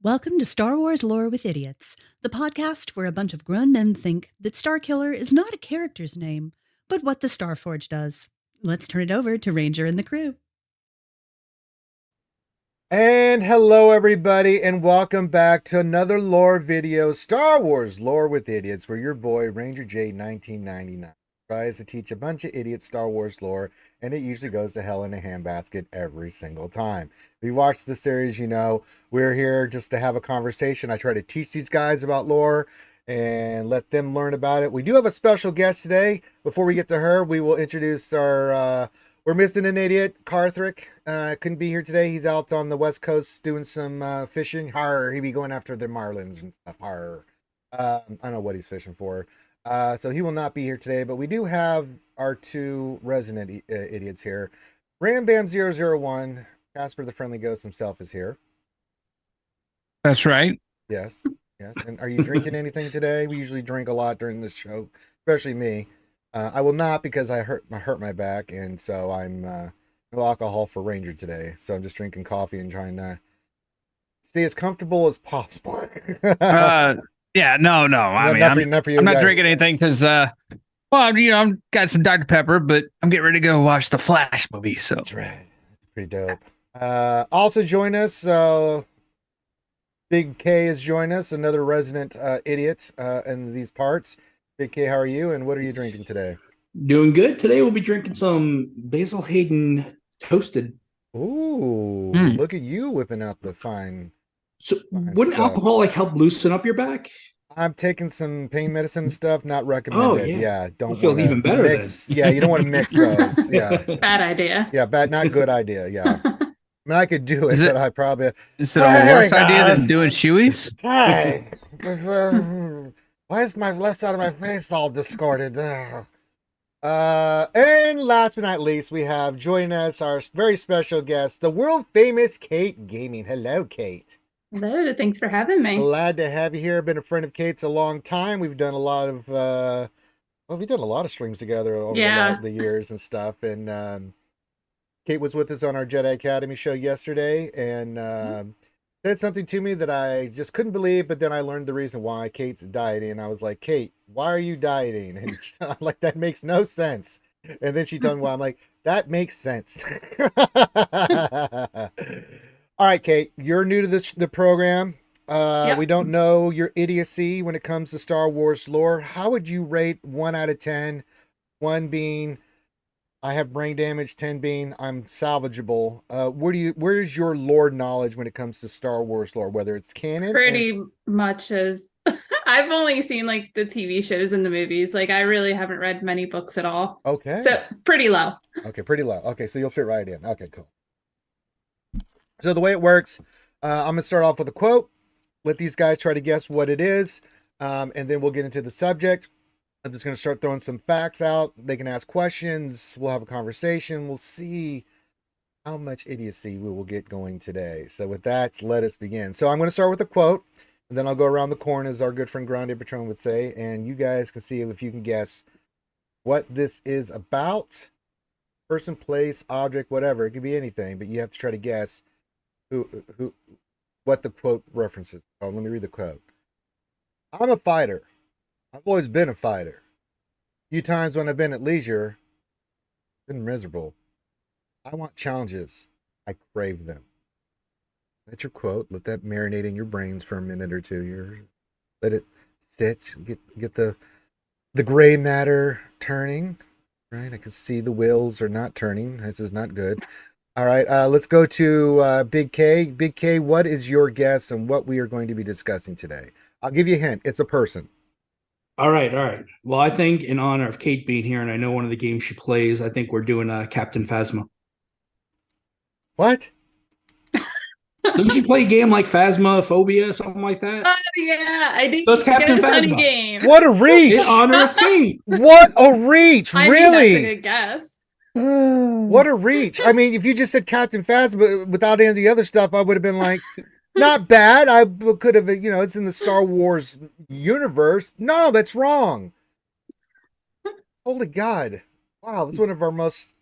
Welcome to Star Wars Lore with Idiots, the podcast where a bunch of grown men think that Starkiller is not a character's name, but what the Starforge does. Let's turn it over to Ranger and the crew. And hello everybody, and welcome back to another lore video, Star Wars Lore with Idiots, where your boy Ranger Jade 1999 tries to teach a bunch of idiots Star Wars lore, and it usually goes to hell in a handbasket every single time. If you watch the series, you know we're here just to have a conversation. I try to teach these guys about lore and let them learn about it. We do have a special guest today. Before we get to her, we will introduce our we're missing an idiot. Carthrick couldn't be here today. He's out on the West Coast doing some fishing. Har, he be going after the marlins and stuff. Har. I don't know what he's fishing for. So he will not be here today, but we do have our two resident idiots here. Rambam001, Casper the Friendly Ghost himself is here. That's right. Yes, yes. And are you drinking anything today? We usually drink a lot during this show, especially me. I will not because I hurt my back, and so I'm no alcohol for Ranger today. So I'm just drinking coffee and trying to stay as comfortable as possible. Yeah, no. I mean, I'm not drinking anything because, well, I'm got some Dr. Pepper, but I'm getting ready to go watch the Flash movie. So that's right. It's pretty dope. Also join us. Big K is joining us, another resident idiot in these parts. Big K, how are you? And what are you drinking today? Doing good. Today we'll be drinking some Basil Hayden toasted. Ooh, Look at you whipping out the fine. So wouldn't alcohol help loosen up your back? I'm taking some pain medicine stuff, not recommended. Oh, yeah. Don't feel even better mix. Yeah, you don't want to mix those. Yeah. Bad idea. Yeah, not good idea. Yeah. I mean, I could do it, but I probably... Is it a worse idea than doing shoeies? Hey! Why is my left side of my face all distorted? And last but not least, we have joining us our very special guest, the world famous Kate Gaming. Hello, Kate. Hello, thanks for having me. Glad to have you here. Been a friend of Kate's a long time. We've done a lot of we've done a lot of streams together over the years and stuff. And Kate was with us on our Jedi Academy show yesterday and said something to me that I just couldn't believe, but then I learned the reason why. Kate's dieting, and I was like, Kate, why are you dieting? And I'm like, that makes no sense. And then she told me why. I'm like, that makes sense. All right, Kate, you're new to the program. Yep. We don't know your idiocy when it comes to Star Wars lore. How would you rate 1 out of 10? 1 being I have brain damage, 10 being I'm salvageable. Where is your lore knowledge when it comes to Star Wars lore, whether it's canon? Pretty much as I've only seen like the TV shows and the movies. Like I really haven't read many books at all. Okay. So pretty low. Okay, pretty low. Okay, so you'll fit right in. Okay, cool. So the way it works, I'm going to start off with a quote. Let these guys try to guess what it is, and then we'll get into the subject. I'm just going to start throwing some facts out. They can ask questions. We'll have a conversation. We'll see how much idiocy we will get going today. So with that, let us begin. So I'm going to start with a quote, and then I'll go around the corner, as our good friend Grande Patron would say, and you guys can see if you can guess what this is about. Person, place, object, whatever. It could be anything, but you have to try to guess what the quote references. Oh, let me read the quote. I'm a fighter. I've always been a fighter. A few times when I've been at leisure, been miserable. I want challenges. I crave them. That's your quote. Let that marinate in your brains for a minute or two. Let it sit. Get the gray matter turning. Right? I can see the wheels are not turning. This is not good. All right, let's go to Big K. Big K, what is your guess on what we are going to be discussing today? I'll give you a hint. It's a person. All right. Well, I think in honor of Kate being here, and I know one of the games she plays, I think we're doing Captain Phasma. What? Doesn't she play a game like Phasmophobia, something like that? Oh yeah, I did. So it's Captain Phasma. Game. What a reach! In honor of Kate. What a reach! I really? mean, that's a good guess. What a reach! I mean, if you just said Captain Phasma without any of the other stuff, I would have been like, not bad. I could have, it's in the Star Wars universe. No, that's wrong. Holy God! Wow, that's one of our most.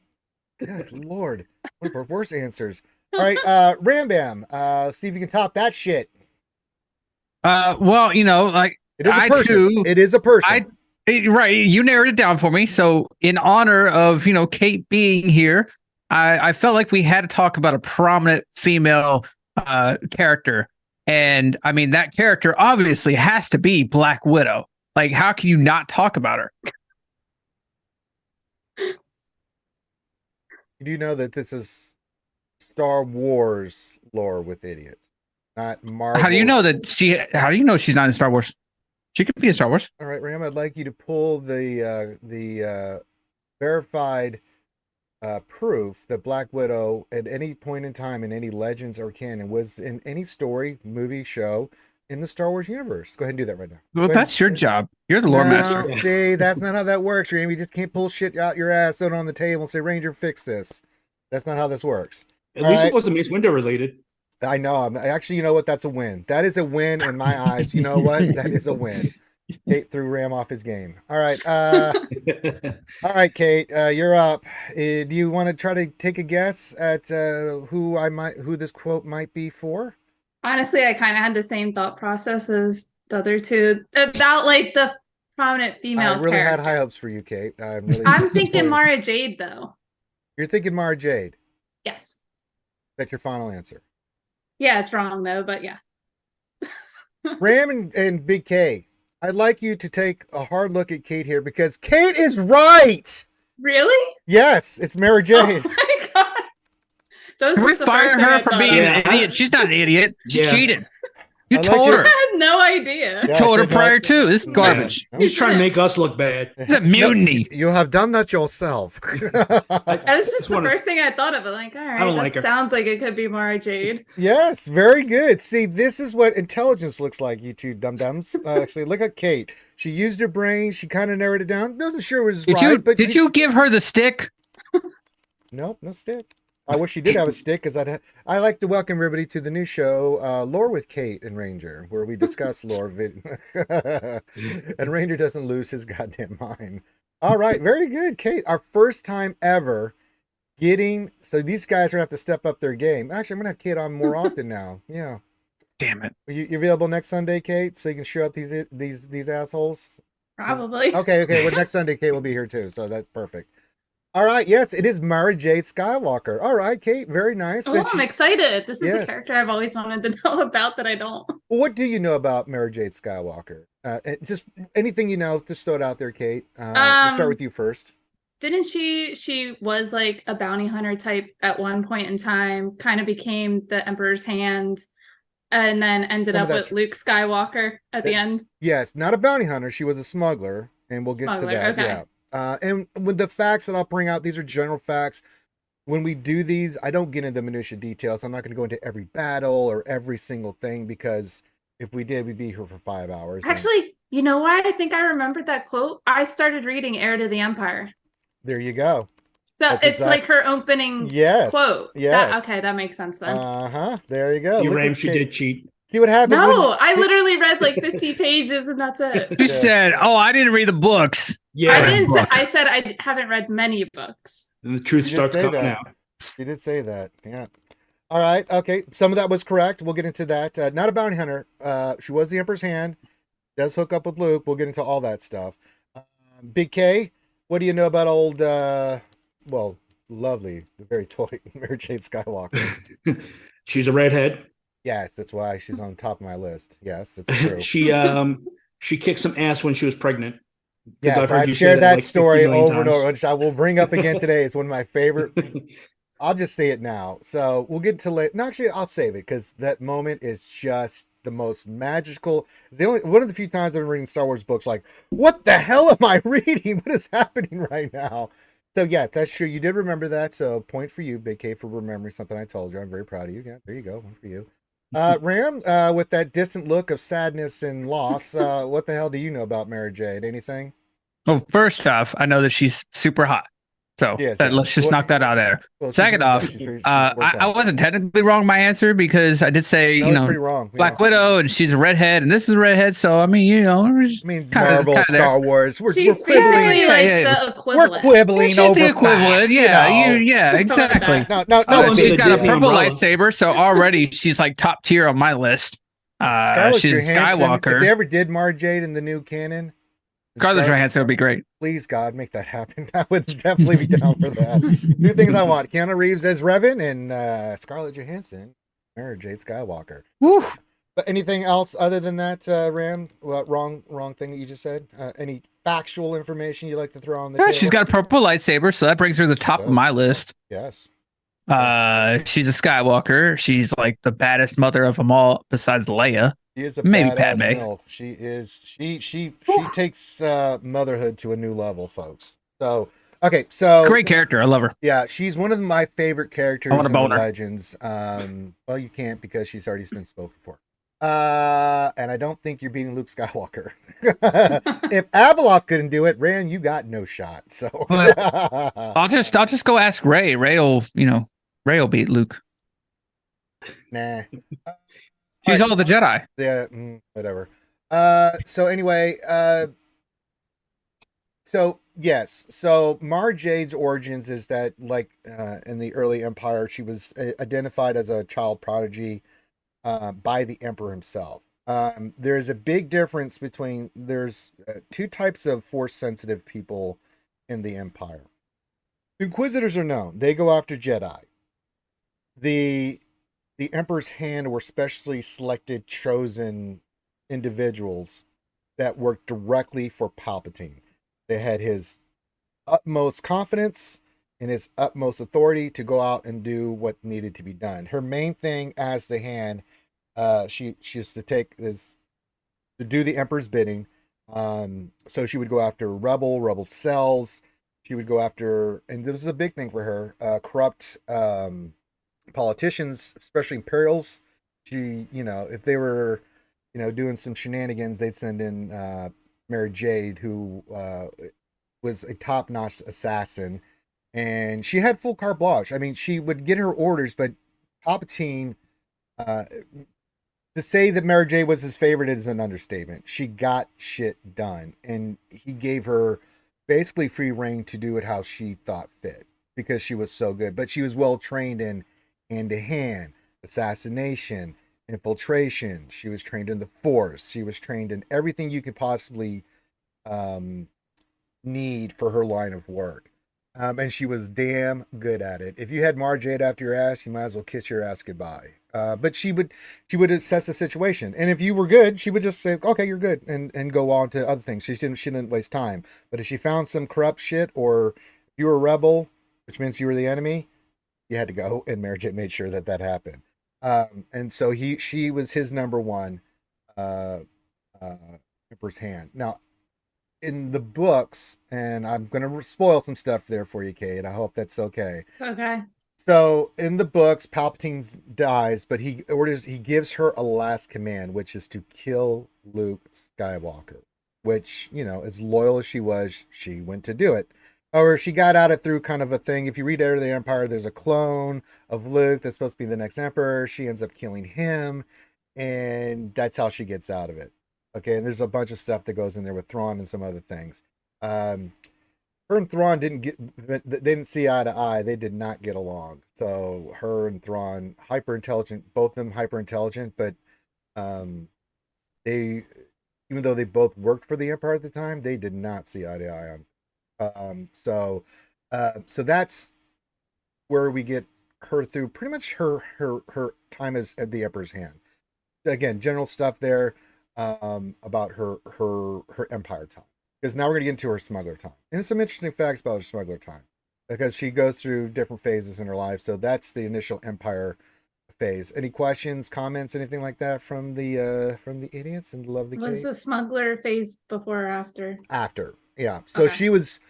Good Lord, one of our worst answers. All right, Rambam, see if you can top that shit. Well, like it is a person. Too, it is a person. Right. You narrowed it down for me. So in honor of, Kate being here, I felt like we had to talk about a prominent female character. And I mean, that character obviously has to be Black Widow. Like, how can you not talk about her? You do know that this is Star Wars lore with idiots, not Marvel. How do you know she's not in Star Wars? She could be in Star Wars. All right, Ram, I'd like you to pull the verified proof that Black Widow at any point in time in any legends or canon was in any story, movie, show in the Star Wars universe. Go ahead and do that right now. Well, that's your job. You're the lore master. See, that's not how that works, Ram. You just can't pull shit out your ass, throw it on the table, and say, Ranger, fix this. That's not how this works. At least it wasn't Mace Windu related. I know. Actually, you know what? That's a win. That is a win in my eyes. You know what? That is a win. Kate threw Ram off his game. All right. All right, Kate, you're up. Do you want to try to take a guess at who this quote might be for? Honestly, I kind of had the same thought process as the other two about like the prominent female. I really character. had high hopes for you, Kate. I'm thinking Mara Jade, though. You're thinking Mara Jade? Yes. That's your final answer? Yeah, it's wrong though, but yeah. Ram and Big K, I'd like you to take a hard look at Kate here because Kate is right. Really? Yes, it's Mara Jade. Oh my god! Can we fire her for being an idiot? She's not an idiot. She cheated. You told her. I had no idea. You told her prior to. This is garbage. He's trying to make us look bad. It's a mutiny. You have done that yourself. That was just the first thing I thought of. I'm like, all right, that sounds like it could be Mara Jade. Yes, very good. See, this is what intelligence looks like, you two dum-dums. Actually, look at Kate. She used her brain. She kind of narrowed it down. Wasn't sure it was right. But did you give her the stick? Nope, no stick. I wish she did have a stick because I like to welcome everybody to the new show, Lore with Kate and Ranger, where we discuss lore and Ranger doesn't lose his goddamn mind. All right, very good, Kate. Our first time ever so these guys are gonna have to step up their game. Actually, I'm gonna have Kate on more often now. Yeah. Damn it. You available next Sunday, Kate, so you can show up these assholes? Probably. Okay. Well, next Sunday, Kate will be here too, so that's perfect. All right, yes, it is Mara Jade-Skywalker. All right, Kate, very nice. Oh, I'm excited. This is a character I've always wanted to know about that I don't. Well, what do you know about Mara Jade-Skywalker? Just anything you know, just throw it out there, Kate. We'll start with you first. Didn't she was like a bounty hunter type at one point in time, kind of became the Emperor's hand, and then ended up with Luke Skywalker at the end? Yes, not a bounty hunter. She was a smuggler, and we'll get to that. Okay. Yeah. And with the facts that I'll bring out, these are general facts. When we do these, I don't get into minutiae details. I'm not going to go into every battle or every single thing because if we did, we'd be here for 5 hours. Actually, you know why I think I remembered that quote? I started reading Heir to the Empire. There you go. So it's like her opening quote. Yes. Okay, that makes sense then. There you go. Ram, she did cheat. See what happens? No, I literally read like 50 pages and that's it. You said, I didn't read the books. Yeah, I didn't say. I said I haven't read many books. And the truth starts coming out. You did say that. Yeah. All right. Okay. Some of that was correct. We'll get into that. Not a bounty hunter. She was the Emperor's hand. Does hook up with Luke. We'll get into all that stuff. Big K, what do you know about old? Lovely, very toy Mara Jade-Skywalker. She's a redhead. Yes, that's why she's on top of my list. Yes, that's true. She kicked some ass when she was pregnant. Yes, I've shared that story over and over, which I will bring up again today. It's one of my favorite. I'll just say it now. So we'll get to late. No, actually, I'll save it because that moment is just the most magical. It's one of the few times I've been reading Star Wars books. Like, what the hell am I reading? What is happening right now? So yeah, that's true. You did remember that. So point for you, Big K, for remembering something I told you. I'm very proud of you. Yeah, there you go. One for you. Ram, with that distant look of sadness and loss, what the hell do you know about Mara Jade? Anything? Well, first off, I know that she's super hot. So let's just knock that out there. Well, second off, I wasn't technically wrong in my answer because I did say, pretty wrong. Black Widow and she's a redhead and this is a redhead. So, I mean, Marvel, Star Wars. We're quibbling. The equivalent. We're quibbling over the equivalent. Facts, yeah, exactly. No. She's got a purple lightsaber. So already she's like top tier on my list. Scarlett She's a Johansson. Skywalker. If they ever did Mara Jade in the new canon, Scarlett Johansson would be great. Please, God, make that happen. I would definitely be down for that. Two things I want: Keanu Reeves as Revan, and Scarlett Johansson, Mara Jade Skywalker. Woo. But anything else other than that, Ram? Well, wrong thing that you just said. Any factual information you'd like to throw on the table? She's got a purple lightsaber, so that brings her to the top of my list. Yes. She's a Skywalker. She's like the baddest mother of them all, besides Leia. She is a maybe badass Padme. MILF. She is. She takes motherhood to a new level, folks. So okay, so great character. I love her. Yeah, she's one of my favorite characters in the Legends. Well, you can't because she's already been spoken for. And I don't think you're beating Luke Skywalker. If Abeloth couldn't do it, Rand, you got no shot. So I'll just go ask Ray. Ray will beat Luke. Nah. She's all the Jedi. Yeah, whatever. So anyway, so yes, so Mara Jade's origins is that, like, in the early Empire, she was identified as a child prodigy by the Emperor himself. There's a big difference between there's two types of Force-sensitive people in the Empire. Inquisitors are known; they go after Jedi. The Emperor's Hand were specially selected, chosen individuals that worked directly for Palpatine. They had his utmost confidence and his utmost authority to go out and do what needed to be done. Her main thing as the Hand, she used to take is to do the Emperor's bidding. So she would go after rebel cells. She would go after, and this was a big thing for her, corrupt politicians, especially Imperials. She, if they were, doing some shenanigans, they'd send in Mara Jade, who was a top-notch assassin, and she had full carte blanche. I mean, she would get her orders, but Palpatine, to say that Mara Jade was his favorite is an understatement. She got shit done, and he gave her basically free reign to do it how she thought fit because she was so good. But she was well trained in hand-to-hand, assassination, infiltration. She was trained in the Force. She was trained in everything you could possibly need for her line of work. And she was damn good at it. If you had Mara Jade after your ass, you might as well kiss your ass goodbye. But she would assess the situation. And if you were good, she would just say, okay, you're good, and go on to other things. She didn't waste time. But if she found some corrupt shit, or if you were a rebel, which means you were the enemy, you had to go, and Mara Jade made sure that happened. And so she was his number one Emperor's Hand. Now, in the books, and I'm going to spoil some stuff there for you, Kate. I hope that's okay. Okay. So in the books, Palpatine dies, but he gives her a last command, which is to kill Luke Skywalker, which, as loyal as she was, she went to do it. Or she got out of through kind of a thing. If you read Heir to the Empire, there's a clone of Luke that's supposed to be the next emperor. She ends up killing him, and that's how she gets out of it. Okay, and there's a bunch of stuff that goes in there with Thrawn and some other things. Her and Thrawn didn't see eye to eye. They did not get along. So her and Thrawn, hyper intelligent, both of them hyper intelligent, but they, even though they both worked for the Empire at the time, they did not see eye to eye on. So that's where we get her through pretty much her time as at the Emperor's Hand. Again, general stuff there about her Empire time, because now we're gonna get into her smuggler time, and there's some interesting facts about her smuggler time because she goes through different phases in her life. So that's the initial Empire phase. Any questions, comments, anything like that from the idiots and lovely Kate? Was the smuggler phase before or after? After. Yeah. So Okay. She was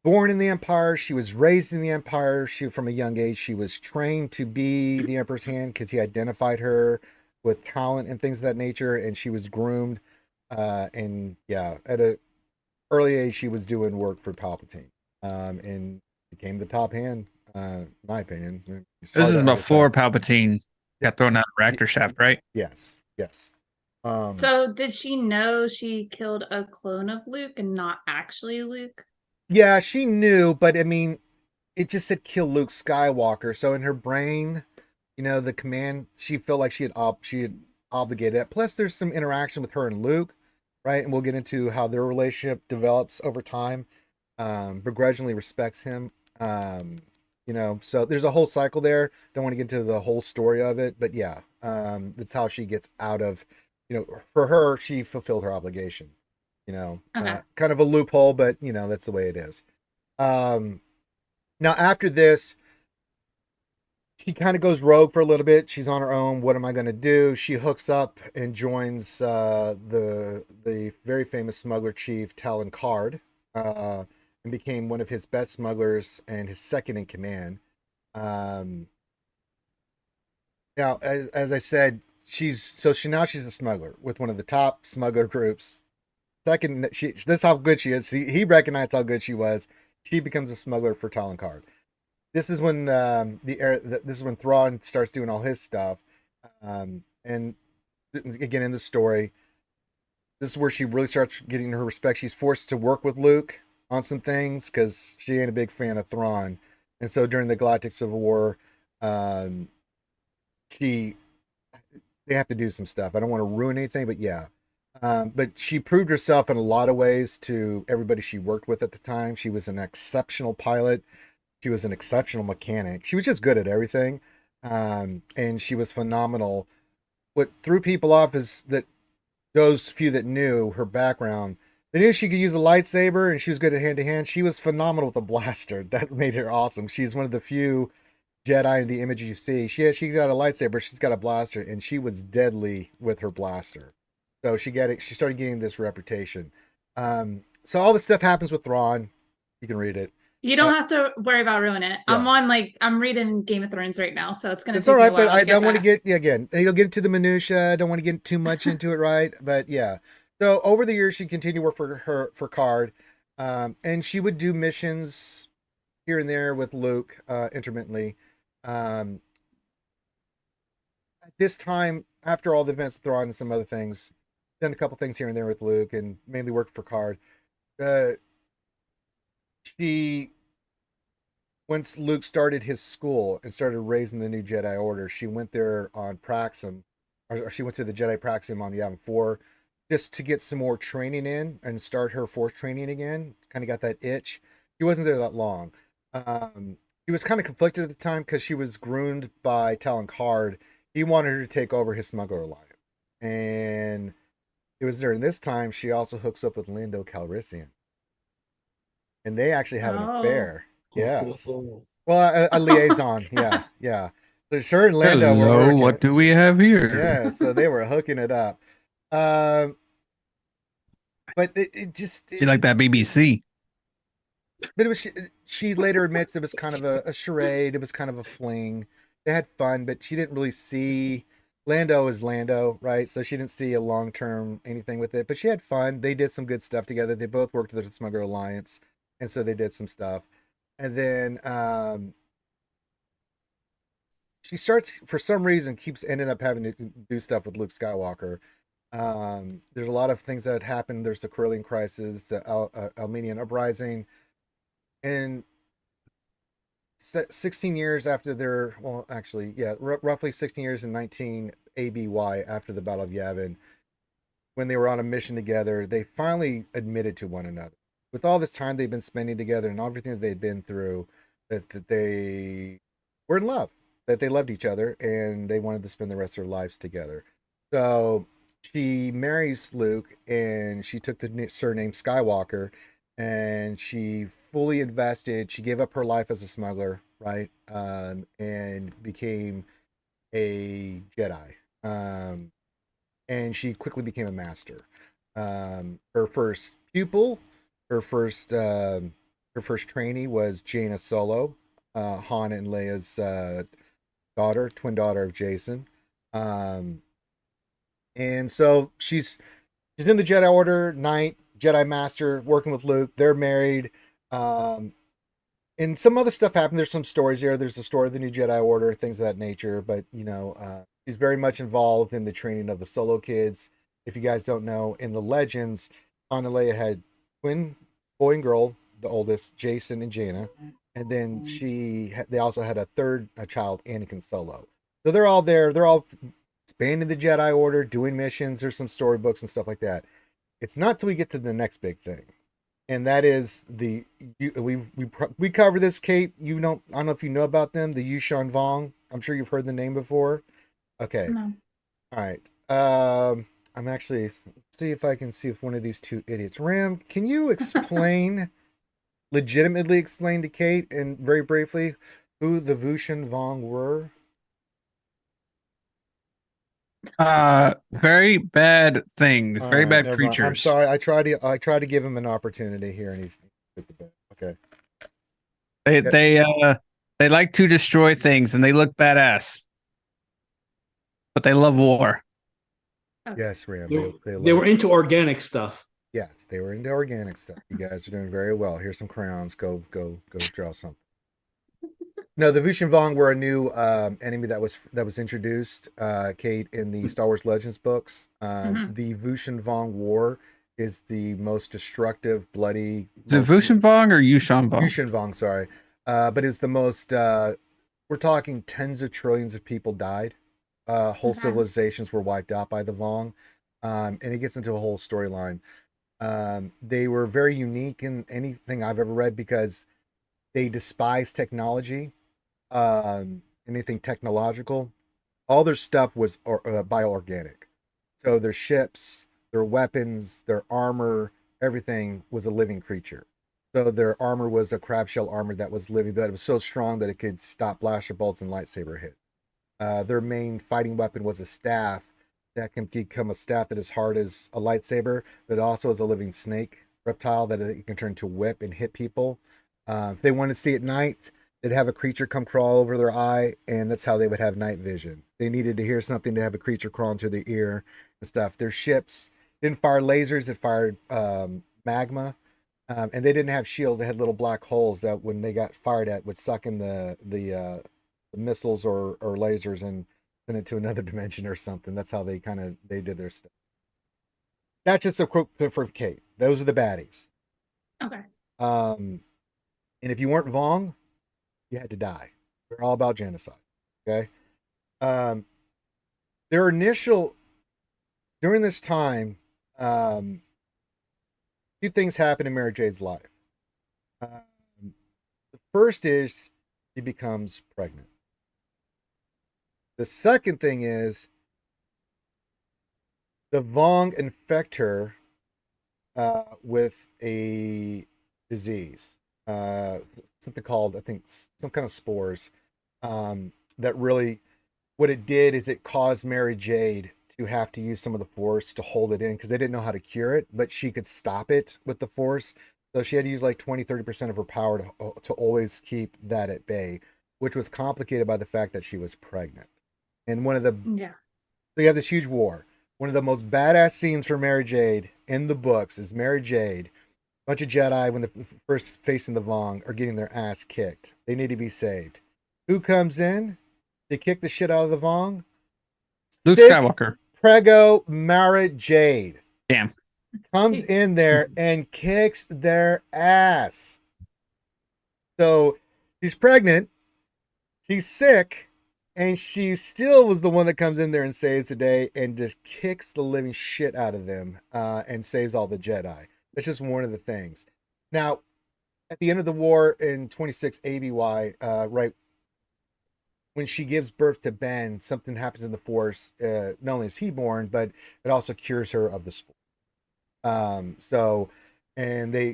born in the Empire. She was raised in the Empire. From a young age, she was trained to be the Emperor's Hand because he identified her with talent and things of that nature, and she was groomed. And yeah, at an early age, she was doing work for Palpatine, and became the top hand. In my opinion. This is before Palpatine got thrown out of reactor shaft, right? Yes. So did she know she killed a clone of Luke and not actually Luke? Yeah, she knew, but I mean, it just said kill Luke Skywalker. So in her brain, the command, she felt like she had obligated. Plus, there's some interaction with her and Luke, right? And we'll get into how their relationship develops over time. Begrudgingly respects him. So there's a whole cycle there. Don't want to get into the whole story of it, but yeah, that's how she gets out of, for her, she fulfilled her obligation, Okay. kind of a loophole, but that's the way it is. Now after this, she kind of goes rogue for a little bit. She's on her own. What am I going to do? She hooks up and joins the very famous smuggler chief Talon Card, and became one of his best smugglers and his second in command. Now, as I said, she's a smuggler with one of the top smuggler groups. Second, this is how good she is. He recognized how good she was. She becomes a smuggler for Talon Card. This is when this is when Thrawn starts doing all his stuff, and again in the story, this is where she really starts getting her respect. She's forced to work with Luke on some things because she ain't a big fan of Thrawn, and so during the Galactic Civil War, they have to do some stuff. I don't want to ruin anything, but yeah. But she proved herself in a lot of ways to everybody she worked with at the time. She was an exceptional pilot. She was an exceptional mechanic. She was just good at everything. And she was phenomenal. What threw people off is that those few that knew her background, they knew she could use a lightsaber and she was good at hand-to-hand. She was phenomenal with a blaster. That made her awesome. She's one of the few Jedi in the images you see. She's got a lightsaber, she's got a blaster, and she was deadly with her blaster. So she started getting this reputation. So all this stuff happens with Thrawn. You can read it. You don't have to worry about ruining it. Yeah. I'm reading Game of Thrones right now, so it's gonna take all right, me a while but I don't want to get again. You'll get into the minutia. I don't want to get too much into it, right? But yeah. So over the years, she continued to work for Card, and she would do missions here and there with Luke intermittently. At this time, after all the events with Thrawn and some other things, done a couple things here and there with Luke, and mainly worked for Card. Once Luke started his school and started raising the new Jedi Order, she went there on Praxim, or she went to the Jedi Praxim on Yavin 4 just to get some more training in and start her Force training again. Kind of got that itch. She wasn't there that long. She was kind of conflicted at the time because she was groomed by Talon Card. He wanted her to take over his smuggler life. And it was during this time she also hooks up with Lando Calrissian. And they actually have an affair. Yes. Well, a liaison. Yeah. So sure, and Lando were working. What do we have here? Yeah, so they were hooking it up. But it just... She like that BBC. But it was, she later admits it was kind of a charade. It was kind of a fling. They had fun, but she didn't really see... Lando is Lando, right? So she didn't see a long-term anything with it. But she had fun. They did some good stuff together. They both worked with the Smuggler Alliance. And so they did some stuff. And then she starts, for some reason, keeps ending up having to do stuff with Luke Skywalker. There's a lot of things that happen. There's the Corellian Crisis, the Armenian Uprising. And 16 years after their, well, actually, yeah, roughly 16 years in 19 ABY after the Battle of Yavin, when they were on a mission together, they finally admitted to one another. With all this time they've been spending together and everything that they'd been through, that they were in love, that they loved each other, and they wanted to spend the rest of their lives together. So she marries Luke, and she took the surname Skywalker, and she fully invested. She gave up her life as a smuggler, right, and became a Jedi. And she quickly became a master. Her first pupil, her first trainee was Jaina Solo, Han and Leia's daughter, twin daughter of Jason. And so she's in the Jedi Order, Knight, Jedi Master, working with Luke. They're married. And some other stuff happened. There's some stories here. There's the story of the new Jedi Order, things of that nature. But, she's very much involved in the training of the Solo kids. If you guys don't know, in the Legends, Han and Leia had twin boy and girl, the oldest, Jason and Jaina. And then they also had a third child, Anakin Solo. So they're all there. They're all expanding the Jedi Order, doing missions. There's some storybooks and stuff like that. It's not till we get to the next big thing, and that is we cover this, Kate. I don't know if you know about them, the Yushan Vong. I'm sure you've heard the name before. Okay, No. all right. I'm actually see if one of these two idiots, Ram, can you legitimately explain to Kate and very briefly who the Wushan Vong were? Very bad things, All very right, bad never mind. I'm creatures. sorry. I tried to give him an opportunity here, and he's hit the bed. Okay. They like to destroy things and they look badass, but they love war. Yes, Ram. They were into organic stuff. Yes, they were into organic stuff. You guys are doing very well. Here's some crayons. Go draw something. No, the Wushan Vong were a new enemy that was introduced, Kate, in the Star Wars Legends books. The Wushan Vong War is the most destructive, bloody. The Wushan Vong or Yushan Vong? Wushan Vong, sorry. But it's the most. We're talking tens of trillions of people died. Whole civilizations were wiped out by the Vong, and it gets into a whole storyline. They were very unique in anything I've ever read because they despise technology, anything technological. All their stuff was bioorganic. So their ships, their weapons, their armor, everything was a living creature. So their armor was a crab shell armor that was living, that it was so strong that it could stop blaster bolts and lightsaber hit. Their main fighting weapon was a staff that can become a staff that is hard as a lightsaber, but also as a living snake reptile that it can turn to whip and hit people. If they wanted to see at night, they'd have a creature come crawl over their eye, and that's how they would have night vision. They needed to hear something to have a creature crawl into their ear and stuff. Their ships didn't fire lasers; it fired magma, and they didn't have shields. They had little black holes that, when they got fired at, would suck in the missiles or lasers and send it to another dimension or something. That's how they did their stuff. That's just a quote for Kate. Those are the baddies. Okay. And if you weren't Vong, you had to die. They're all about genocide. Okay. Their initial, during this time, a few things happen in Mary Jade's life. The first is she becomes pregnant. The second thing is the Vong infect her with a disease, something called, I think, some kind of spores, that really, what it did is it caused Mary Jade to have to use some of the Force to hold it in, because they didn't know how to cure it, but she could stop it with the Force. So she had to use like 20-30% of her power to always keep that at bay, which was complicated by the fact that she was pregnant. And so you have this huge war. One of the most badass scenes for Mary Jade in the books is Mary Jade, a bunch of Jedi, when they're first facing the Vong, are getting their ass kicked. They need to be saved. Who comes in? They kick the shit out of the Vong. Luke Skywalker. Prego Mara Jade. Damn. Comes in there and kicks their ass. So she's pregnant. She's sick. And she still was the one that comes in there and saves the day and just kicks the living shit out of them, and saves all the Jedi. That's just one of the things. Now, at the end of the war in 26 ABY, right when she gives birth to Ben, something happens in the Force. Not only is he born, but it also cures her of the spore.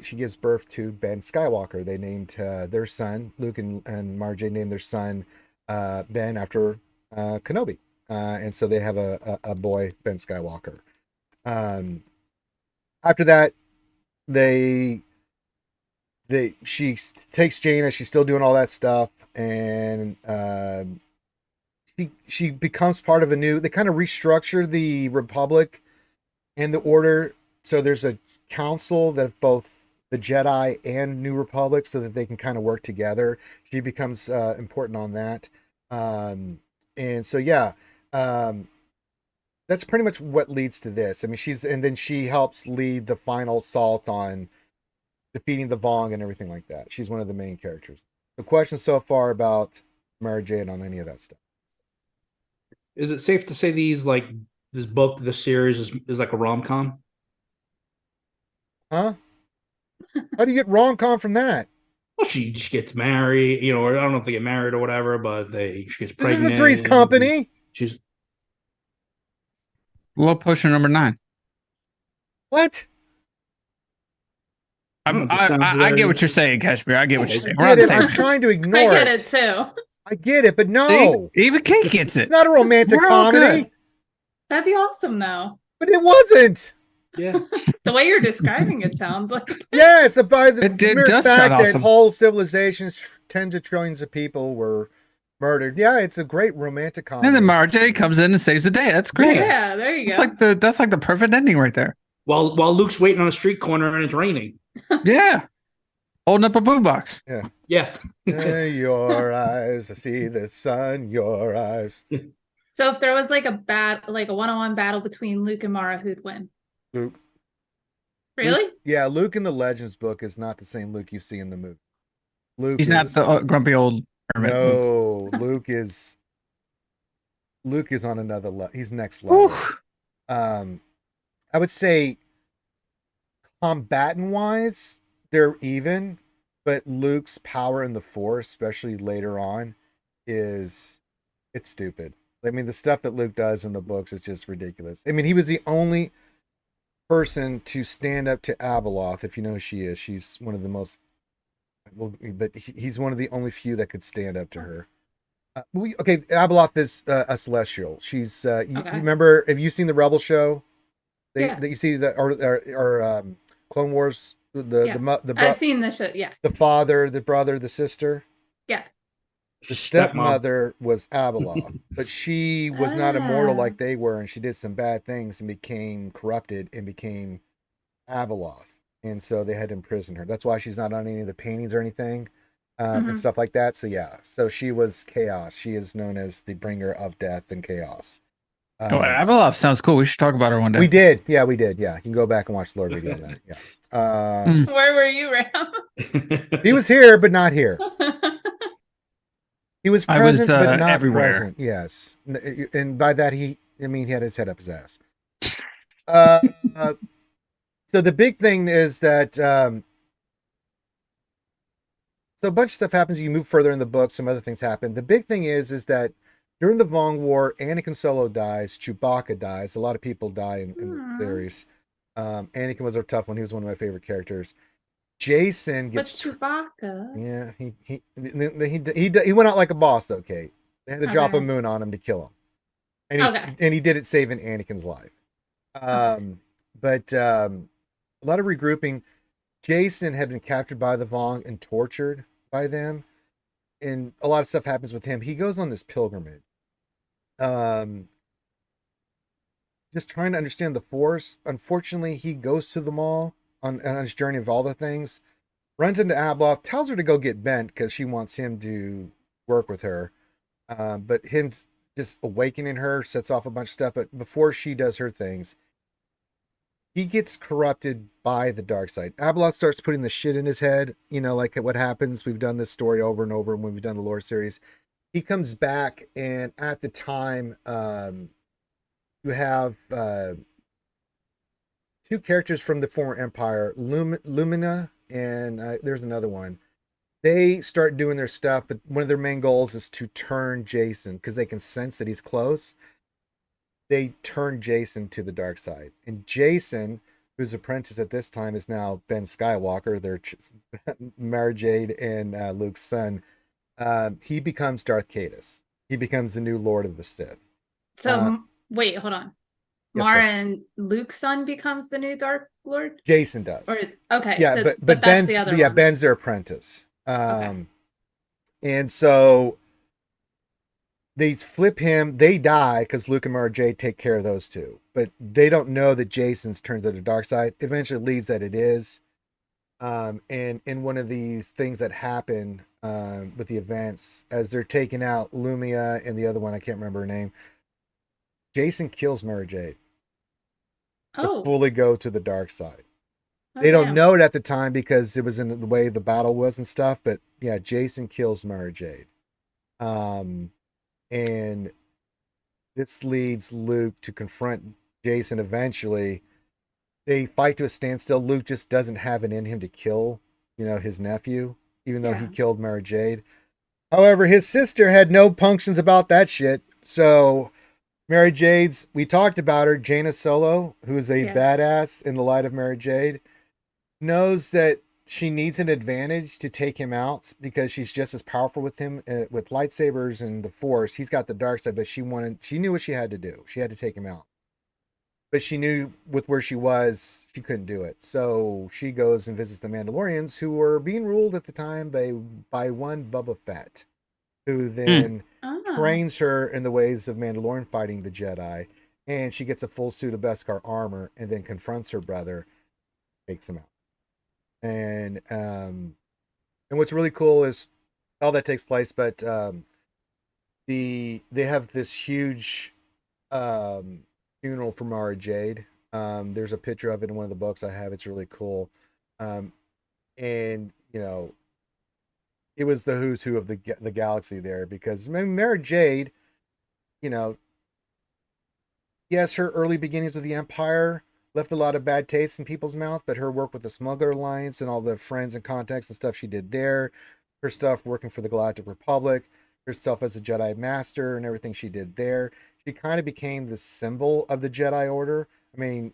She gives birth to Ben Skywalker. They named their son, Luke and Marjay named their son Ben after Kenobi, and so they have a boy, Ben Skywalker. After that, she takes Jaina. She's still doing all that stuff, and she becomes part of a new. They kind of restructure the Republic and the Order, so there's a council that both the Jedi and New Republic, so that they can kind of work together. She becomes important on that. And so, yeah, that's pretty much what leads to this. I mean, then she helps lead the final assault on defeating the Vong and everything like that. She's one of the main characters. The questions so far about Mara Jade on any of that stuff? Is it safe to say this series is like a rom-com? Huh? How do you get rom-com from that? Well, she just gets married, or I don't know if they get married or whatever, but she gets This is pregnant. a Three's Company. She's Love potion number 9. What? I get what you're saying, Kashmir. I get what you're saying. I'm trying to ignore it. I get it too. I get it, but no. See? Even Kate gets it. It's not a romantic comedy. Good. That'd be awesome, though. But it wasn't. Yeah. The way you're describing it sounds like. Yes, by the mere does fact sound that awesome. whole civilizations, tens of trillions of people were murdered. Yeah, it's a great romantic comedy. And then Mara Jade comes in and saves the day. That's great. Yeah, there you go. That's like the perfect ending right there. While Luke's waiting on a street corner and it's raining. Yeah. Holding up a boombox. Yeah. Your eyes, I see the sun, your eyes. So if there was like a one-on-one battle between Luke and Mara, who'd win? Luke. Really? Luke in the Legends book is not the same Luke you see in the movie. He's not the grumpy old hermit. No, Luke is on another level. He's next level. I would say combatant wise, they're even, but Luke's power in the Force, especially later on, it's stupid. I mean, the stuff that Luke does in the books is just ridiculous. I mean, he was the only person to stand up to Abeloth. If you know who she is, she's one of the most. Well, but he's one of the only few that could stand up to her. Abeloth is a celestial. She's you remember? Have you seen the Rebel show? That you see or Clone Wars. I've seen the show. Yeah. The father, the brother, the sister. Yeah. The stepmother was Abeloth, but she was not immortal like they were, and she did some bad things and became corrupted and became Abeloth. And so they had to imprison her. That's why she's not on any of the paintings or anything and stuff like that. So yeah, so she was chaos. She is known as the bringer of death and chaos. Abeloth sounds cool. We should talk about her one day. We did. Yeah, we did. Yeah, you can go back and watch the Lord video on that. Yeah. Where were you, Ram? He was here, but not here. He was present, but not everywhere. Present. Yes, and by that he had his head up his ass. So the big thing is that so a bunch of stuff happens. You move further in the book, some other things happen. The big thing is that during the Vong War, Anakin Solo dies, Chewbacca dies. A lot of people die in the series. Anakin was a tough one. He was one of my favorite characters. Jason gets Chewbacca. Yeah, he went out like a boss though, Kate. They had to drop a moon on him to kill him, and he did it saving Anakin's life. But a lot of regrouping. Jason had been captured by the Vong and tortured by them, and a lot of stuff happens with him. He goes on this pilgrimage, just trying to understand the Force. Unfortunately, he goes to the mall on his journey of all the things, runs into Abeloth, tells her to go get bent because she wants him to work with her. But him just awakening her sets off a bunch of stuff. But before she does her things, he gets corrupted by the dark side. Abeloth starts putting the shit in his head, like what happens. We've done this story over and over when we've done the lore series. He comes back, and at the time, you have two characters from the former Empire, Lumina, and there's another one. They start doing their stuff, but one of their main goals is to turn Jason, because they can sense that he's close. They turn Jason to the dark side. And Jason, whose apprentice at this time is now Ben Skywalker, their Mara Jade and Luke's son, he becomes Darth Caedus. He becomes the new Lord of the Sith. So, wait, hold on. Yes, Mara and Luke's son becomes the new Dark Lord? Jason does. Yeah, so, but Ben's the other one. Ben's their apprentice. And so they flip him. They die because Luke and Mara Jade take care of those two. But they don't know that Jason's turned to the dark side. Eventually leads that it is. And in one of these things that happen with the events, as they're taking out Lumia and the other one, I can't remember her name, Jason kills Mara Jade. To fully go to the dark side. They don't know it at the time because it was in the way the battle was and stuff, but yeah, Jason kills Mara Jade. And this leads Luke to confront Jason eventually. They fight to a standstill. Luke just doesn't have it in him to kill, his nephew, even though he killed Mara Jade. However, his sister had no punctions about that shit. So Mara Jade's, we talked about her, Jaina Solo, who is a badass in the light of Mara Jade, knows that she needs an advantage to take him out because she's just as powerful with him with lightsabers and the Force. He's got the dark side, but she knew what she had to do. She had to take him out. But she knew with where she was, she couldn't do it. So she goes and visits the Mandalorians, who were being ruled at the time by one Boba Fett, who then trains her in the ways of Mandalorian fighting the Jedi. And she gets a full suit of Beskar armor and then confronts her brother, takes him out. And what's really cool is all that takes place, but they have this huge funeral for Mara Jade. There's a picture of it in one of the books I have. It's really cool. And it was the who's who of the galaxy there, because Mara Jade, yes, her early beginnings with the Empire left a lot of bad taste in people's mouth, but her work with the Smuggler Alliance and all the friends and contacts and stuff she did there, her stuff working for the Galactic Republic, her stuff as a Jedi Master and everything she did there, she kind of became the symbol of the Jedi Order. I mean,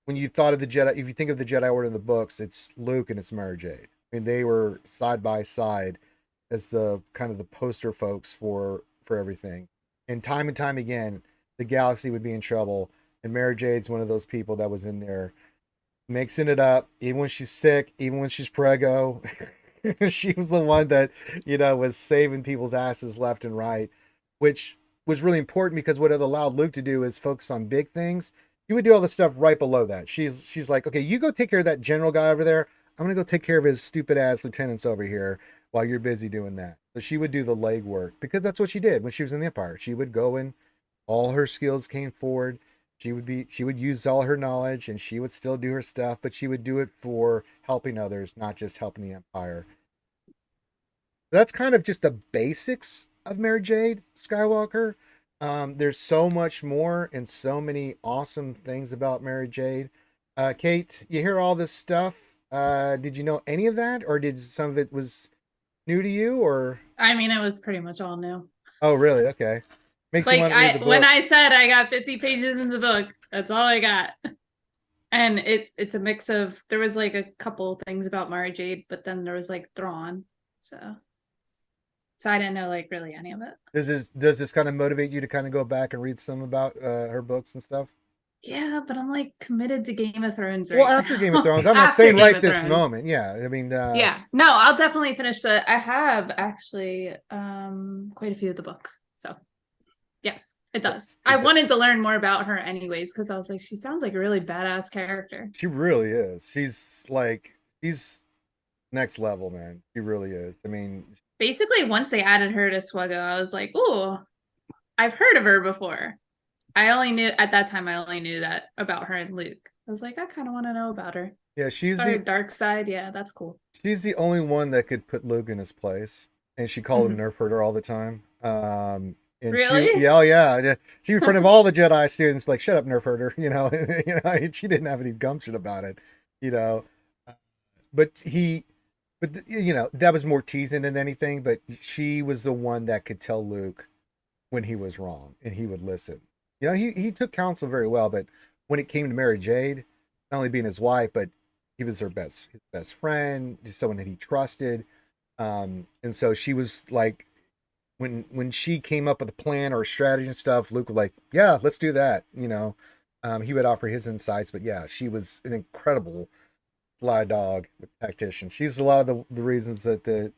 when you thought of the Jedi, if you think of the Jedi Order in the books, it's Luke and it's Mara Jade. I mean, they were side by side as the kind of the poster folks for everything. And time again, the galaxy would be in trouble. And Mara Jade's one of those people that was in there mixing it up, even when she's sick, even when she's preggo. She was the one that, was saving people's asses left and right, which was really important because what it allowed Luke to do is focus on big things. He would do all the stuff right below that. She's like, okay, you go take care of that general guy over there. I'm going to go take care of his stupid ass lieutenants over here while you're busy doing that. So she would do the legwork because that's what she did when she was in the Empire. She would go and all her skills came forward. She would use all her knowledge and she would still do her stuff, but she would do it for helping others, not just helping the Empire. That's kind of just the basics of Mara Jade Skywalker. There's so much more and so many awesome things about Mara Jade. Kate, you hear all this stuff. Did you know any of that, or did some of it was new to you? Or I mean, it was pretty much all new. Oh, really? Okay. Makes like when I said I got 50 pages in the book, that's all I got. And it's a mix of, there was like a couple things about Mara Jade, but then there was like Thrawn. So I didn't know like really any of it. Does this kind of motivate you to kind of go back and read some about her books and stuff? Yeah, but I'm like committed to Game of Thrones. Well, after Game of Thrones, I'm not saying right this moment. Yeah, I mean, yeah, no, I'll definitely finish I have actually quite a few of the books. So yes, it does. I wanted to learn more about her anyways because I was like, she sounds like a really badass character. She really is. She's next level, man. She really is. I mean, basically, once they added her to Swuggo, I was like, "Ooh, I've heard of her before." I only knew that about her and Luke. I was like, I kind of want to know about her. Yeah, she's the dark side. Yeah, that's cool. She's the only one that could put Luke in his place, and she called him Nerf herder all the time. And really? Yeah. She in front of all the Jedi students, like, "Shut up, Nerf herder." She didn't have any gumption about it. But that was more teasing than anything. But she was the one that could tell Luke when he was wrong, and he would listen. He took counsel very well, but when it came to Mara Jade, not only being his wife, but he was his best friend, just someone that he trusted. And so she was like, when she came up with a plan or a strategy and stuff, Luke was like, "Yeah, let's do that." He would offer his insights, but yeah, she was an incredible fly dog tactician. She's a lot of the reasons that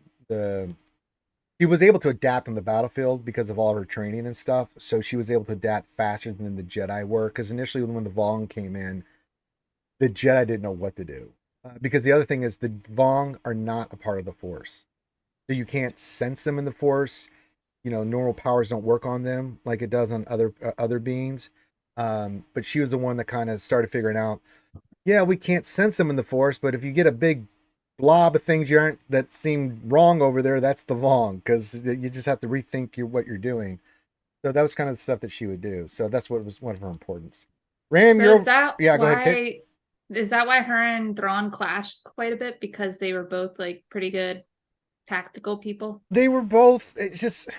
she was able to adapt on the battlefield because of all her training and stuff. So she was able to adapt faster than the Jedi were. Because initially, when the Vong came in, the Jedi didn't know what to do. Because the other thing is, the Vong are not a part of the Force, so you can't sense them in the Force. Normal powers don't work on them like it does on other beings. But she was the one that kind of started figuring out, yeah, we can't sense them in the Force, but if you get a big blob of things that seem wrong over there, that's the Vong, because you just have to rethink what you're doing. So that was kind of the stuff that she would do. So that's what was one of her importance. Ram, So is that yeah, why, go ahead, Kate. Is that why her and Thrawn clashed quite a bit? Because they were both like pretty good tactical people? They were both, it's just,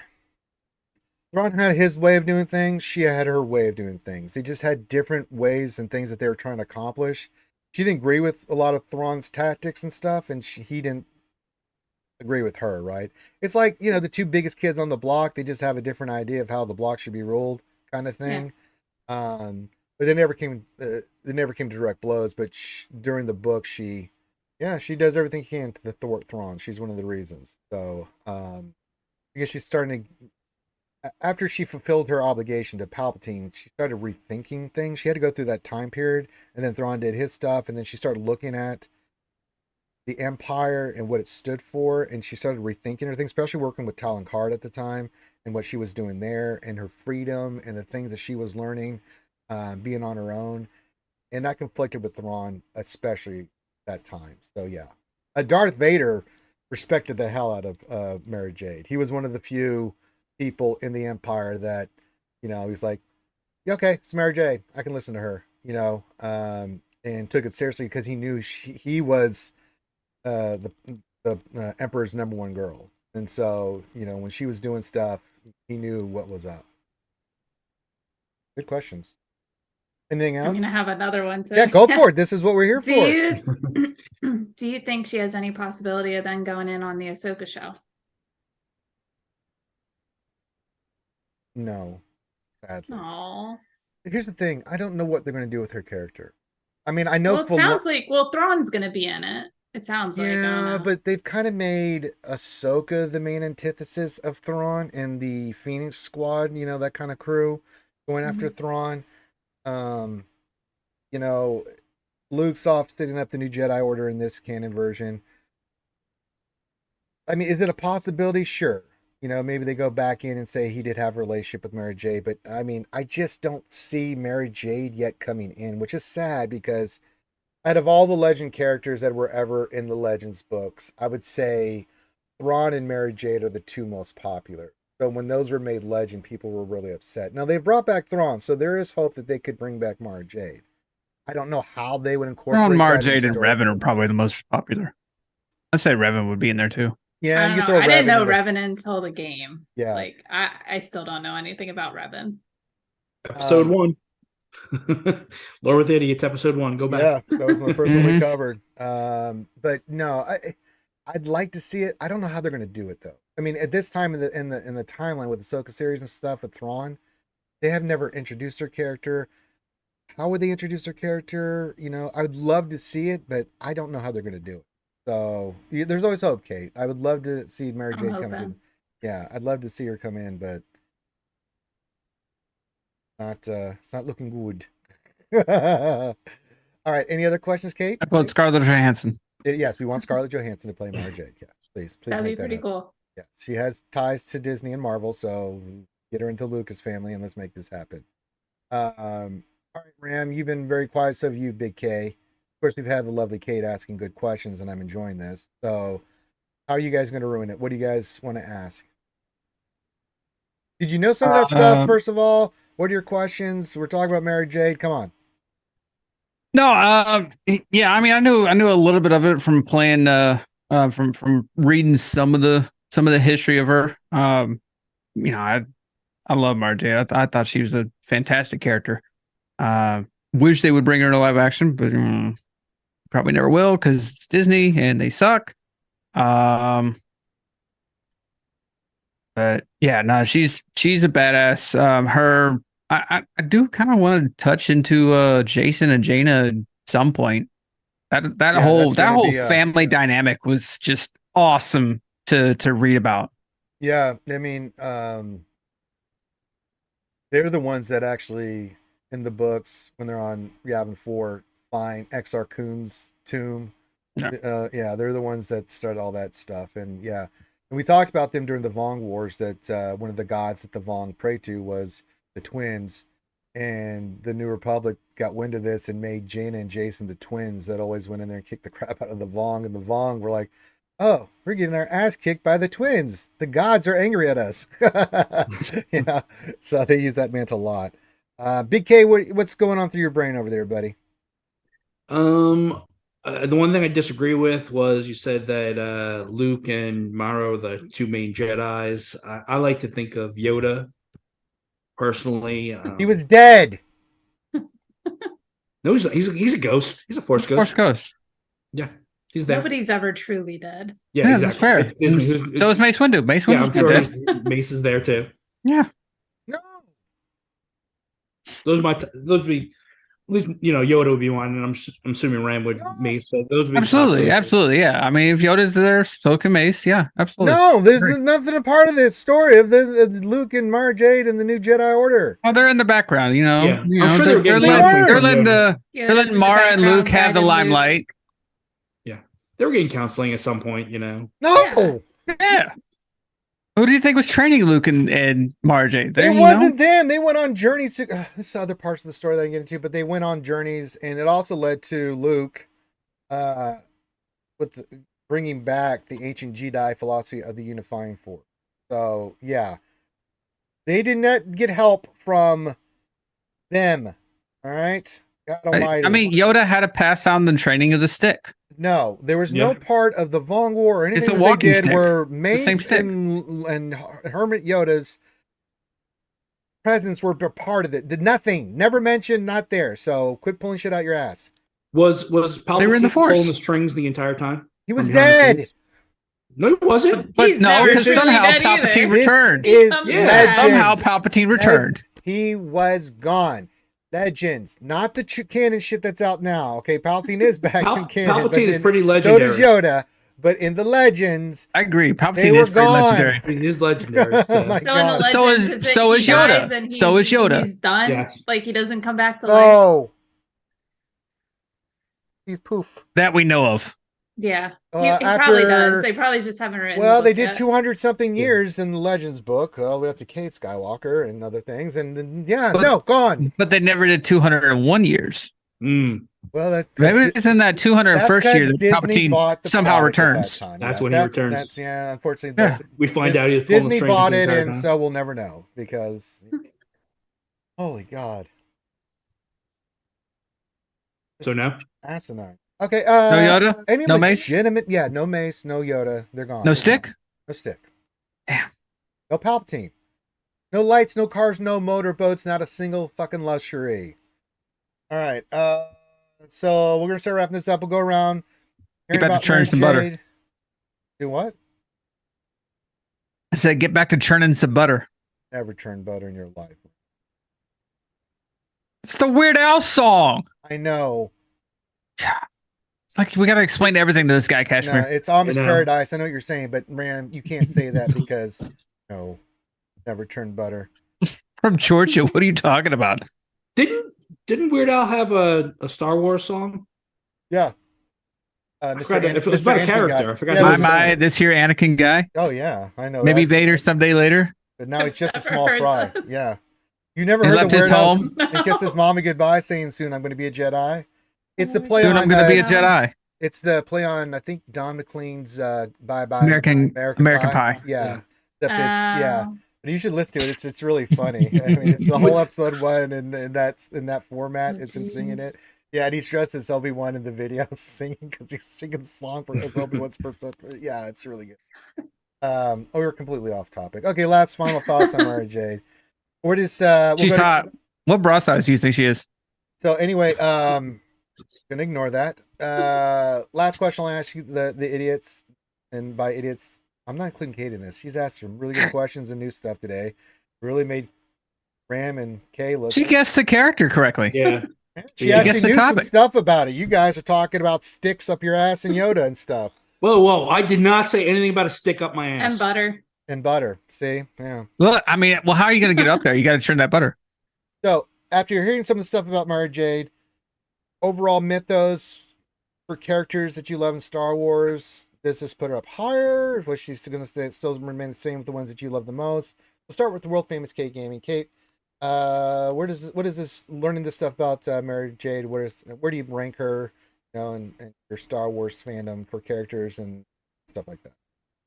Thrawn had his way of doing things. She had her way of doing things. They just had different ways and things that they were trying to accomplish. She didn't agree with a lot of Thrawn's tactics and stuff, and he didn't agree with her, right? It's like, the two biggest kids on the block, they just have a different idea of how the block should be ruled, kind of thing. Yeah. But they never came to direct blows. But during the book, she does everything she can to thwart Thrawn. She's one of the reasons. So because she's starting to, after she fulfilled her obligation to Palpatine, she started rethinking things. She had to go through that time period, and then Thrawn did his stuff, and then she started looking at the Empire and what it stood for, and she started rethinking everything, especially working with Talon Card at the time and what she was doing there, and her freedom and the things that she was learning, being on her own, and that conflicted with Thrawn, especially that time. So yeah, Darth Vader respected the hell out of Mara Jade. He was one of the few people in the Empire that, he's like, yeah, okay, it's Mara Jade, I can listen to her, and took it seriously because he knew he was the Emperor's number one girl. And so, when she was doing stuff, he knew what was up. Good questions. Anything else? I'm gonna have another one too. Yeah, go for it. This is what we're here for. Do you think she has any possibility of then going in on the Ahsoka show? No, sadly. Aww. Here's the thing. I don't know what they're going to do with her character. I mean, I know. Well, it sounds like Thrawn's going to be in it. It sounds like. Yeah, but they've kind of made Ahsoka the main antithesis of Thrawn and the Phoenix Squad. That kind of crew going after Thrawn. Luke's off setting up the new Jedi Order in this canon version. I mean, is it a possibility? Sure. Maybe they go back in and say he did have a relationship with Mara Jade, but I mean, I just don't see Mara Jade yet coming in, which is sad because out of all the legend characters that were ever in the Legends books, I would say Thrawn and Mara Jade are the two most popular. So when those were made legend, people were really upset. Now they've brought back Thrawn, so there is hope that they could bring back Mara Jade. I don't know how they would incorporate Thrawn, Mara Jade, and Revan are probably the most popular. I'd say Revan would be in there too. Yeah, I didn't know Revan until the game. Yeah, like I still don't know anything about Revan. Episode 1. Lore with Idiots, episode 1. Go back. Yeah, that was the first one we covered. But no, I'd like to see it. I don't know how they're going to do it though. I mean, at this time in the timeline with the Ahsoka series and stuff with Thrawn, they have never introduced her character. How would they introduce her character? I would love to see it, but I don't know how they're going to do it. So there's always hope, Kate. I would love to see Mara Jade come in. Yeah, I'd love to see her come in, but it's not looking good. All right. Any other questions, Kate? I vote Scarlett Johansson. Yes, we want Scarlett Johansson to play Mara Jade. Yeah, please. That'd be make pretty cool. Yes, she has ties to Disney and Marvel, so get her into Lucas family and let's make this happen. All right, Ram, you've been very quiet. So have you, Big K. Of course, we've had the lovely Kate asking good questions, and I'm enjoying this. So, how are you guys going to ruin it? What do you guys want to ask? Did you know some of that stuff? First of all, what are your questions? We're talking about Mara Jade. Come on. No, yeah. I mean, I knew a little bit of it from playing, from reading some of the history of her. I love Mara Jade. I thought she was a fantastic character. Wish they would bring her to live action, but probably never will because it's Disney and they suck. But yeah, no, she's a badass. I do kind of want to touch into Jason and Jaina at some point. That whole family dynamic was just awesome to read about. Yeah, I mean, they're the ones that actually in the books when they're on Yavin 4 find Exar Kun's tomb. Yeah, they're the ones that started all that stuff, and yeah. And we talked about them during the Vong Wars that one of the gods that the Vong prayed to was the twins. And the New Republic got wind of this and made Jaina and Jason the twins that always went in there and kicked the crap out of the Vong. And the Vong were like, oh, we're getting our ass kicked by the twins. The gods are angry at us. Yeah, so they use that mantle a lot. Big K, what's going on through your brain over there, buddy? The one thing I disagree with was you said that Luke and Mara are the two main Jedis. I like to think of Yoda personally. He was dead. No, he's a ghost. He's a Force ghost. Force ghost. Yeah, he's there. Nobody's ever truly dead. Yeah, That's exactly. fair. It's Disney. So is Mace Windu. Mace Yeah, Windu's I'm sure dead. Mace is there too. Yeah. No. Those would be at least Yoda would be one, and I'm assuming Ram would Mace. So those would be Absolutely. Yeah. I mean, if Yoda's there, so can Mace. Yeah, absolutely. No, there's nothing a part of this story of Luke and Mara Jade and the new Jedi Order. Oh, they're in the background, Yeah. I'm sure they're letting Mara and Luke have the limelight. Yeah, they were getting counseling at some point. No. Yeah. Who do you think was training Luke and Mara Jade? It wasn't them. They went on journeys. This is other parts of the story that I can get into, but they went on journeys, and it also led to Luke bringing back the ancient Jedi philosophy of the unifying force. So, yeah. They did not get help from them. All right? God almighty. I mean, Yoda had to pass on the training of the stick. No, there was no part of the Vong War or anything It's a that they did stick. where Mace same stick. and Hermit Yoda's presence were a part of it. Did nothing. Never mentioned, not there. So quit pulling shit out your ass. Was Palpatine They were in the Force. pulling the strings the entire time? He was dead. No, he wasn't. But He's no, never because truly somehow dead Palpatine either. returned. This is Yeah. Legends. Somehow Palpatine returned. He was gone. Legends, not the canon shit that's out now. Okay, Palpatine is back in canon. Palpatine is pretty legendary. So does Yoda. But in the Legends, I agree. they Palpatine were is pretty gone. legendary. He is legendary. Oh So. my So in the God. legend, So is Yoda. So is Yoda. He's done. Yes. Like he doesn't come back to life. No. He's poof. That we know of. Yeah, he probably does. They probably just haven't written. Well, the they book did yet. 200 something years in the Legends book, all the way up to Jade-Skywalker and other things. And then, gone. But they never did 201 years. Mm. Well, Maybe it's in that 201st year that Disney bought Palpatine the somehow product at returns. that time. That's when he returns. Unfortunately, Yeah. We find out he was pulling the Disney strings bought the it, entire and time. so we'll never know because, holy God. So no. Asinine. Okay. No Yoda? Any No Mace? legitimate? Yeah, no Mace, no Yoda. They're gone. No They're stick? gone. No stick. Damn. No Palpatine. No lights, no cars, no motorboats, not a single fucking luxury. All right. So we're gonna start wrapping this up. We'll go around. Get hearing back to about churning some butter. Jade. Do what? I said, get back to churning some butter. Never churn butter in your life. It's the Weird Al song. I know. It's like we got to explain everything to this guy, No, Kashmir. it's Amish I know. paradise. I know what you're saying, but man, you can't say that because no, never churn butter. From Georgia. What are you talking about? Didn't Weird Al have a Star Wars song? Yeah. I forgot that. It was about a character. I forgot Yeah, it was My this here Anakin guy. Oh yeah, I know. Maybe that. Vader someday later. But now he's just a Never small heard fry. those. Yeah. You never He heard left the his Weird Al home. and kissed his mommy goodbye, saying soon I'm going to be a Jedi. It's the play Soon on. I'm going to be a Jedi. It's the play on. I think Don McLean's Bye Bye American Pie. Yeah. Except it's yeah. Oh. But you should listen to it. It's really funny. I mean, it's the whole episode one, and that's in that format. Oh, It's him singing jeez. it. Yeah, and he's dressed as Obi-Wan in the video, singing because he's singing the song for as Obi-Wan's purpose. Yeah, it's really good. We were completely off topic. Okay, last final thoughts on Mara Jade. Where does She's hot. What bra size do you think she is? So anyway, gonna ignore that. Last question I'll ask you, the idiots, and by idiots, I'm not including Kate in this. She's asked some really good questions and new stuff today. Really made Ram and Kay look. She guessed the character correctly. Yeah. She Yeah. actually Guess the knew some topic. stuff about it. You guys are talking about sticks up your ass and Yoda and stuff. Whoa! I did not say anything about a stick up my ass. And butter. And butter. See? Yeah. Well, I mean, how are you going to get up there? You got to churn that butter. So after you're hearing some of the stuff about Mara Jade, overall mythos for characters that you love in Star Wars, does this put her up higher? Was she going to still remain the same with the ones that you love the most? We'll start with the world famous Kate Gaming. Kate, what is this learning this stuff about Mara Jade? Where do you rank her, and your Star Wars fandom for characters and stuff like that.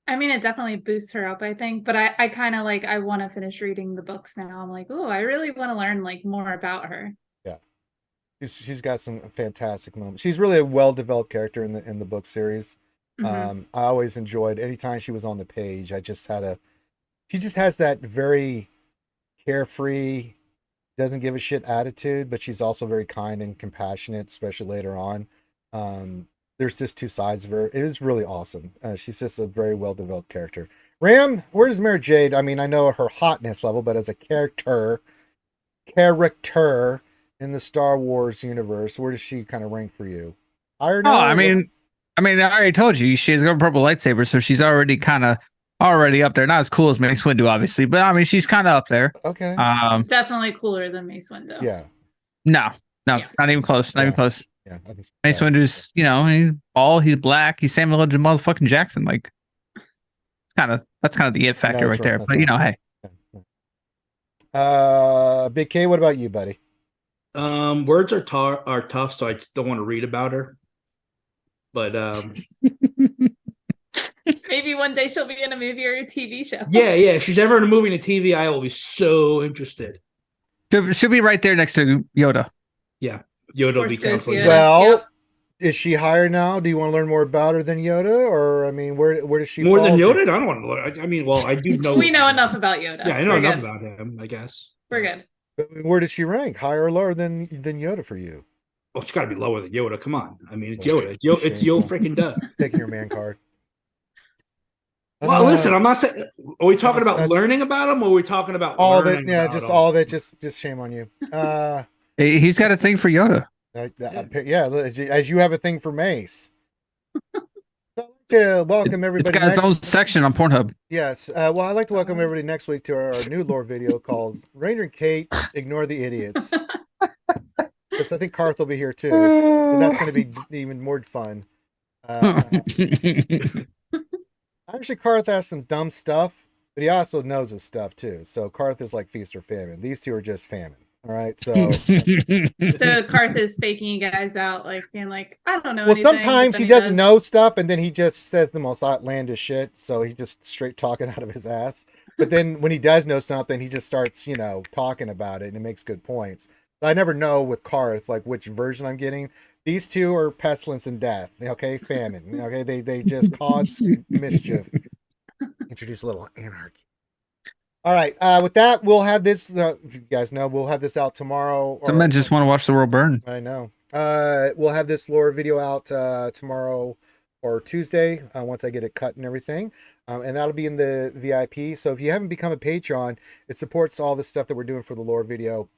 I mean, it definitely boosts her up, I think. But I kind of like, I want to finish reading the books now. I'm like, oh, I really want to learn like more about her. Yeah, she's got some fantastic moments. She's really a well-developed character in the book series. I always enjoyed anytime she was on the page. She just has that very carefree, doesn't give a shit attitude, but she's also very kind and compassionate, especially later on. There's just two sides of her. It is really awesome. She's just a very well-developed character. Ram, where's Mary Jade? I mean, I know her hotness level, but as a character in the Star Wars universe, where does she kind of rank for you? Higher now? I mean, I already told you she's got a purple lightsaber, so she's already up there. Not as cool as Mace Windu, obviously, but I mean, she's kind of up there. Okay. Definitely cooler than Mace Windu. Yeah. No, Yes. not even close. Not even close. Yeah. I think Mace Windu's, he's bald, he's black, he's Samuel L. motherfucking Jackson. Like, that's kind of the it factor right there. But hey. Big K, what about you, buddy? Words are tough, so I just don't want to read about her. But maybe one day she'll be in a movie or a TV show. Yeah. If she's ever in a movie and a TV, I will be so interested. She'll be right there next to Yoda. Yeah, Yoda will be counseling. Well, is she higher now? Do you want to learn more about her than Yoda, or I mean, where does she more than Yoda? To? I don't want to learn. I mean, well, I do know. We know enough about Yoda. Yeah, I know enough about him. I guess we're good. But where does she rank? Higher or lower than Yoda for you? Well, it's got to be lower than Yoda. Come on. I mean, it's Yoda. It's Yo freaking duh. Taking your man card. Well, listen, I'm not saying. Are we talking about learning about him, or are we talking about all of it? Yeah, just all of it. Just shame on you. He's got a thing for Yoda. Yeah, as you have a thing for Mace. Welcome everybody. It's got its own section on Pornhub. Yes. Well, I'd like to welcome everybody next week to our new lore video called Ranger and Kate Ignore the Idiots. Because I think Karth will be here too. So that's going to be even more fun. Actually, Karth has some dumb stuff, but he also knows his stuff too. So Karth is like feast or famine. These two are just famine. All right, so Karth is faking you guys out, like being like, I don't know. Well, sometimes he doesn't know stuff, and then he just says the most outlandish shit. So he's just straight talking out of his ass. But then when he does know something, he just starts, talking about it, and it makes good points. So I never know with Karth like which version I'm getting. These two are pestilence and death. Okay, famine. Okay, they just cause mischief. Introduce a little anarchy. All right. With that, we'll have this. If you guys know, we'll have this out tomorrow. Some men just want to watch the world burn. I know. We'll have this lore video out tomorrow or Tuesday once I get it cut and everything, and that'll be in the VIP. So if you haven't become a Patreon, it supports all the stuff that we're doing for the lore video.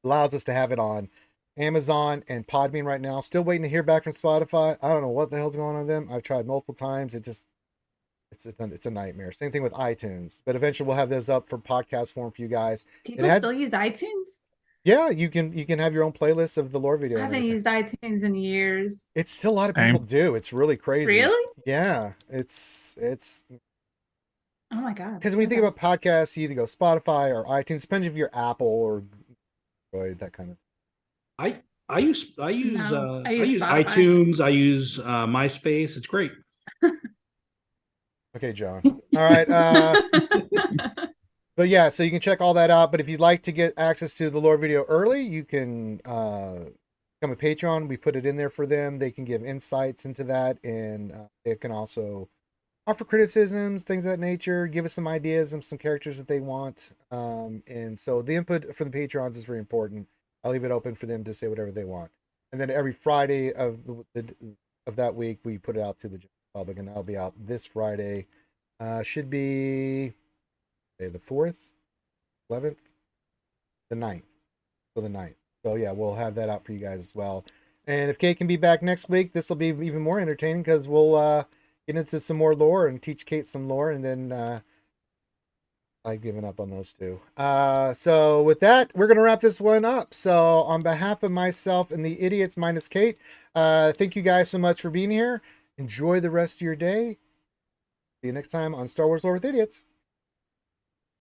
Allows us to have it on Amazon and Podbean right now. Still waiting to hear back from Spotify. I don't know what the hell's going on with them. I've tried multiple times. It's a nightmare. Same thing with iTunes, but eventually we'll have those up for podcast form for you guys. People still use iTunes? Yeah, you can have your own playlist of the lore video. I haven't used iTunes in years. It's still a lot of people do. It's really crazy. Really? Yeah. It's oh my god. Because when you think about podcasts, you either go Spotify or iTunes, depending if you're Apple or Android, that kind of thing. I use Spotify. iTunes, I use MySpace. It's great. Okay, John. All right. But yeah, so you can check all that out. But if you'd like to get access to the lore video early, you can become a Patreon. We put it in there for them. They can give insights into that, and it can also offer criticisms, things of that nature, give us some ideas and some characters that they want. And so the input from the Patrons is very important. I'll leave it open for them to say whatever they want. And then every Friday of that week, we put it out to the public, and that'll be out this Friday. Should be the 4th, 11th, the 9th. So the 9th. So yeah, we'll have that out for you guys as well. And if Kate can be back next week, this will be even more entertaining because we'll get into some more lore and teach Kate some lore, and then I've given up on those two. So with that, we're going to wrap this one up. So on behalf of myself and the idiots minus Kate, thank you guys so much for being here. Enjoy the rest of your day. See you next time on Star Wars Lore with Idiots.